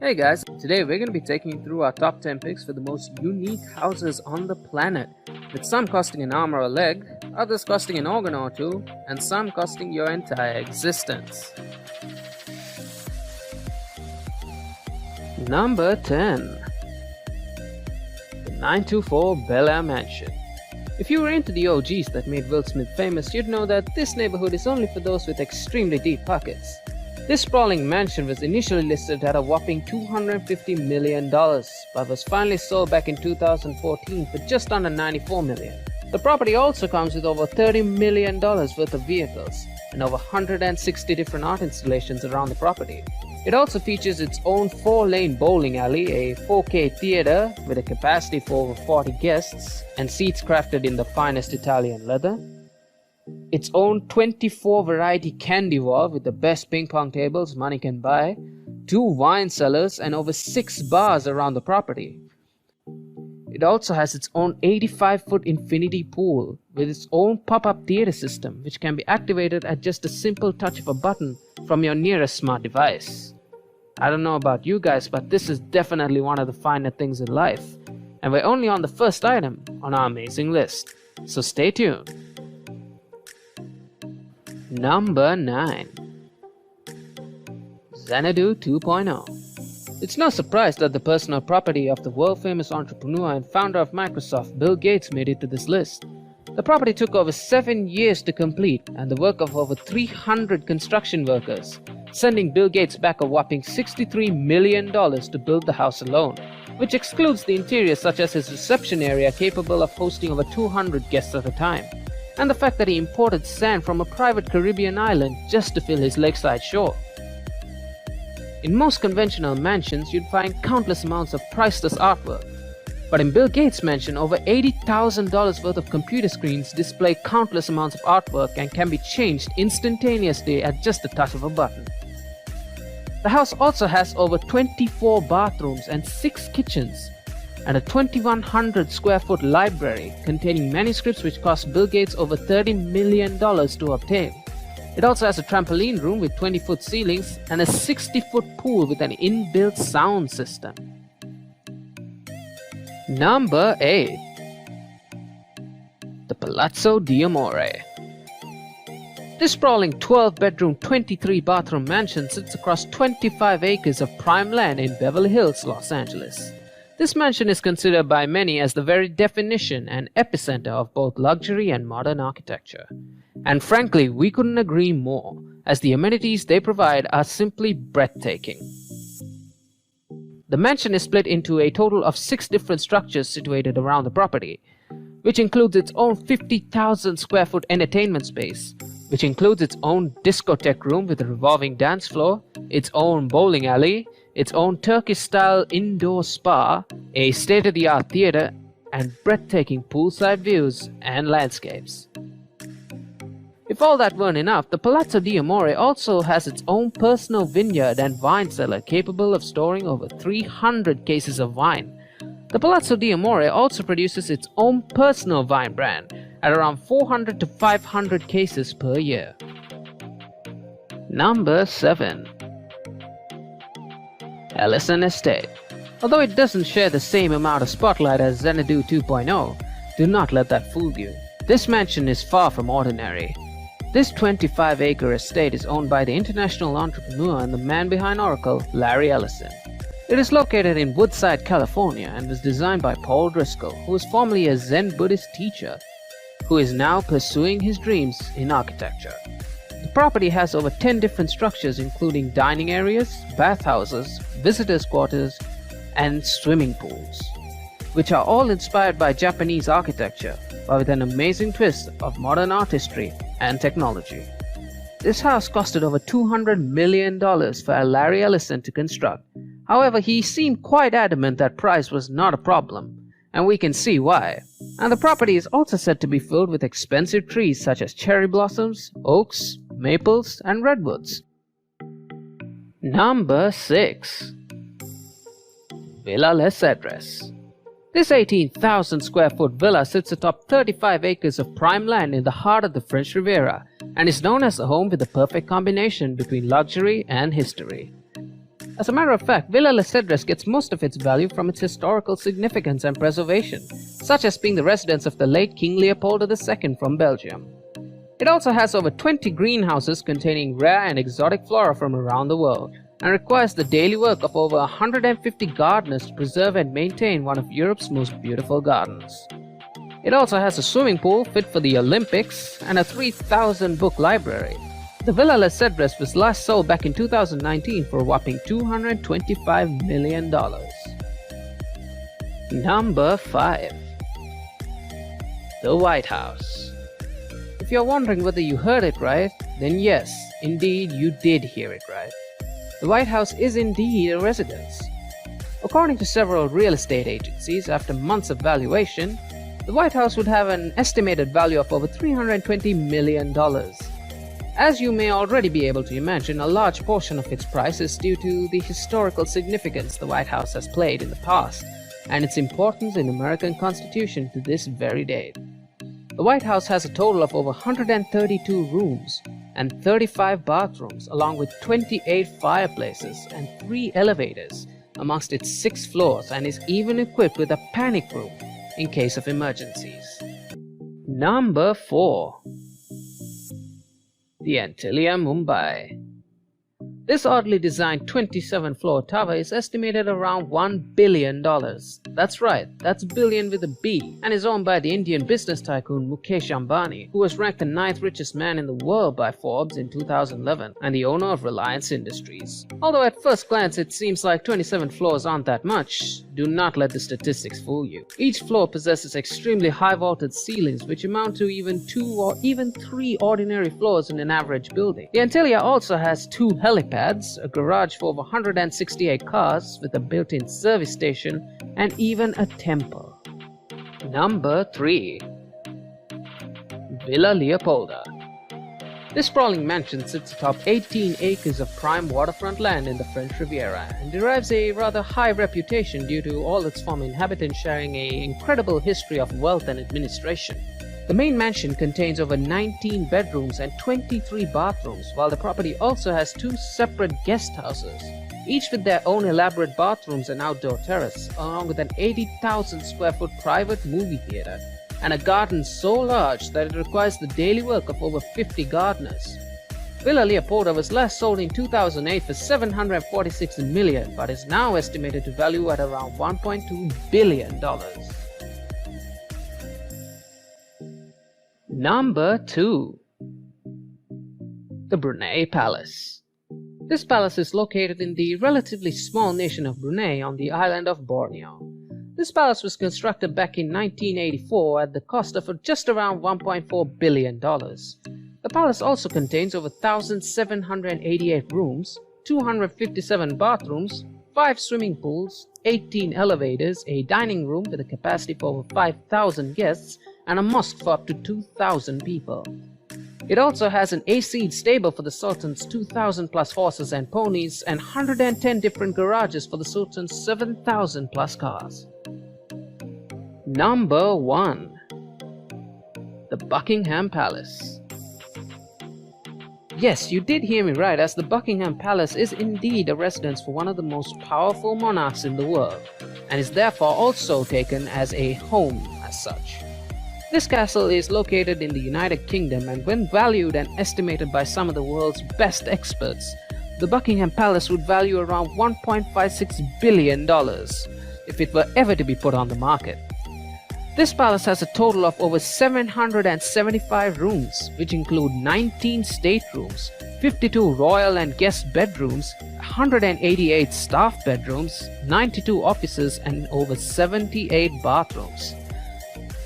Hey guys, today we're going to be taking you through our top 10 picks for the most unique houses on the planet, with some costing an arm or a leg, others costing an organ or two, and some costing your entire existence. Number 10. The 924 Bel Air Mansion. If you were into the OGs that made Will Smith famous, you'd know that this neighborhood is only for those with extremely deep pockets. This sprawling mansion was initially listed at a whopping $250 million, but was finally sold back in 2014 for just under $94 million. The property also comes with over $30 million worth of vehicles and over 160 different art installations around the property. It also features its own 4-lane bowling alley, a 4K theater with a capacity for over 40 guests, and seats crafted in the finest Italian leather, its own 24 variety candy wall with the best ping pong tables money can buy, 2 wine cellars, and over 6 bars around the property. It also has its own 85-foot infinity pool with its own pop-up theater system, which can be activated at just a simple touch of a button from your nearest smart device. I don't know about you guys, but this is definitely one of the finer things in life, and we're only on the first item on our amazing list, so stay tuned. Number 9. Xanadu 2.0. It's no surprise that the personal property of the world-famous entrepreneur and founder of Microsoft, Bill Gates, made it to this list. The property took over 7 years to complete and the work of over 300 construction workers, sending Bill Gates back a whopping $63 million to build the house alone, which excludes the interior such as his reception area capable of hosting over 200 guests at a time, and the fact that he imported sand from a private Caribbean island just to fill his lakeside shore. In most conventional mansions, you'd find countless amounts of priceless artwork, but in Bill Gates' mansion, over $80,000 worth of computer screens display countless amounts of artwork and can be changed instantaneously at just the touch of a button. The house also has over 24 bathrooms and 6 kitchens, and a 2,100 square foot library containing manuscripts which cost Bill Gates over $30 million to obtain. It also has a trampoline room with 20-foot ceilings and a 60-foot pool with an inbuilt sound system. Number 8. The Palazzo d'Amore. This sprawling 12-bedroom, 23-bathroom mansion sits across 25 acres of prime land in Beverly Hills, Los Angeles. This mansion is considered by many as the very definition and epicenter of both luxury and modern architecture. And frankly, we couldn't agree more, as the amenities they provide are simply breathtaking. The mansion is split into a total of 6 different structures situated around the property, which includes its own 50,000 square foot entertainment space, which includes its own discotheque room with a revolving dance floor, its own bowling alley, its own Turkish-style indoor spa, a state-of-the-art theater, and breathtaking poolside views and landscapes. If all that weren't enough, the Palazzo d'Amore also has its own personal vineyard and wine cellar capable of storing over 300 cases of wine. The Palazzo d'Amore also produces its own personal wine brand at around 400 to 500 cases per year. Number 7. Ellison Estate. Although it doesn't share the same amount of spotlight as Xanadu 2.0, do not let that fool you. This mansion is far from ordinary. This 25-acre estate is owned by the international entrepreneur and the man behind Oracle, Larry Ellison. It is located in Woodside, California, and was designed by Paul Driscoll, who was formerly a Zen Buddhist teacher, who is now pursuing his dreams in architecture. The property has over 10 different structures including dining areas, bathhouses, visitors' quarters, and swimming pools, which are all inspired by Japanese architecture, but with an amazing twist of modern artistry and technology. This house costed over $200 million for Larry Ellison to construct. However, he seemed quite adamant that price was not a problem, and we can see why. And the property is also said to be filled with expensive trees such as cherry blossoms, oaks, maples, and redwoods. Number 6. Villa Les Cedres. This 18,000 square foot villa sits atop 35 acres of prime land in the heart of the French Riviera and is known as a home with the perfect combination between luxury and history. As a matter of fact, Villa Les Cedres gets most of its value from its historical significance and preservation, such as being the residence of the late King Leopold II from Belgium. It also has over 20 greenhouses containing rare and exotic flora from around the world, and requires the daily work of over 150 gardeners to preserve and maintain one of Europe's most beautiful gardens. It also has a swimming pool fit for the Olympics and a 3,000 book library. The Villa Les Cedres was last sold back in 2019 for a whopping $225 million. Number 5. The White House. If you're wondering whether you heard it right, then yes, indeed you did hear it right. The White House is indeed a residence. According to several real estate agencies, after months of valuation, the White House would have an estimated value of over $320 million. As you may already be able to imagine, a large portion of its price is due to the historical significance the White House has played in the past and its importance in the American Constitution to this very day. The White House has a total of over 132 rooms and 35 bathrooms, along with 28 fireplaces and 3 elevators amongst its 6 floors, and is even equipped with a panic room in case of emergencies. Number 4. The Antilia, Mumbai. This oddly designed 27-floor tower is estimated around $1 billion. That's right, that's billion with a B, and is owned by the Indian business tycoon Mukesh Ambani, who was ranked the 9th richest man in the world by Forbes in 2011, and the owner of Reliance Industries. Although at first glance it seems like 27 floors aren't that much, do not let the statistics fool you. Each floor possesses extremely high vaulted ceilings which amount to even 2 or even 3 ordinary floors in an average building. The Antilia also has 2 helipads, a garage for over 168 cars with a built-in service station, and even a temple. Number 3. Villa Leopolda. This sprawling mansion sits atop 18 acres of prime waterfront land in the French Riviera and derives a rather high reputation due to all its former inhabitants sharing an incredible history of wealth and administration. The main mansion contains over 19 bedrooms and 23 bathrooms, while the property also has 2 separate guest houses, each with their own elaborate bathrooms and outdoor terrace, along with an 80,000 square foot private movie theater, and a garden so large that it requires the daily work of over 50 gardeners. Villa Leopolda was last sold in 2008 for $746 million, but is now estimated to value at around $1.2 billion. Number 2. The Brunei Palace. This palace is located in the relatively small nation of Brunei on the island of Borneo. This palace was constructed back in 1984 at the cost of just around $1.4 billion. The palace also contains over 1,788 rooms, 257 bathrooms, 5 swimming pools, 18 elevators, a dining room with a capacity for over 5,000 guests, and a mosque for up to 2,000 people. It also has an AC stable for the Sultan's 2,000 plus horses and ponies, and 110 different garages for the Sultan's 7,000 plus cars. Number 1. The Buckingham Palace. Yes, you did hear me right, as the Buckingham Palace is indeed a residence for one of the most powerful monarchs in the world, and is therefore also taken as a home as such. This castle is located in the United Kingdom, and when valued and estimated by some of the world's best experts, the Buckingham Palace would value around $1.56 billion if it were ever to be put on the market. This palace has a total of over 775 rooms, which include 19 staterooms, 52 royal and guest bedrooms, 188 staff bedrooms, 92 offices, and over 78 bathrooms.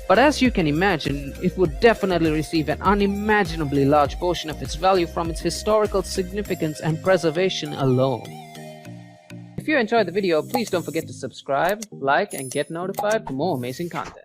But as you can imagine, it would definitely receive an unimaginably large portion of its value from its historical significance and preservation alone. If you enjoyed the video, please don't forget to subscribe, like, and get notified for more amazing content.